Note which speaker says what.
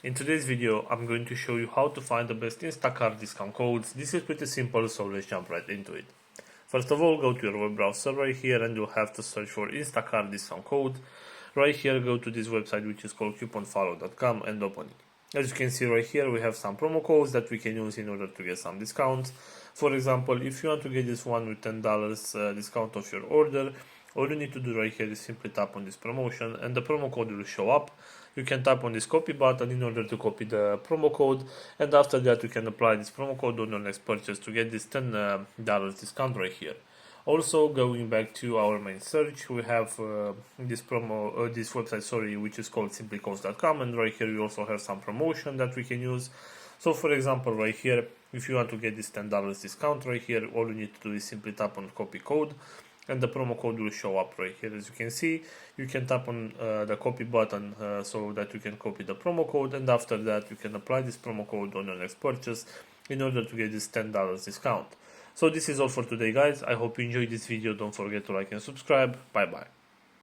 Speaker 1: In today's video, I'm going to show you how to find the best Instacart discount codes. This is pretty simple, so let's jump right into it. First of all, go to your web browser right here and you'll have to search for Instacart discount code. Right here, go to this website which is called couponfollow.com and open it. As you can see right here, we have some promo codes that we can use in order to get some discounts. For example, if you want to get this one with $10 discount off your order, all you need to do right here is simply tap on this promotion and the promo code will show up. You can tap on this copy button in order to copy the promo code, and after that you can apply this promo code on your next purchase to get this $10 discount right here. Also, going back to our main search, we have this website, which is called simplycodes.com, and right here we also have some promotion that we can use. So for example, right here, if you want to get this $10 discount right here, all you need to do is simply tap on copy code and the promo code will show up right here. As you can see, you can tap on the copy button so that you can copy the promo code, and after that you can apply this promo code on your next purchase in order to get this $10 discount. So this is all for today, guys. I hope you enjoyed this video. Don't forget to like and subscribe. Bye bye.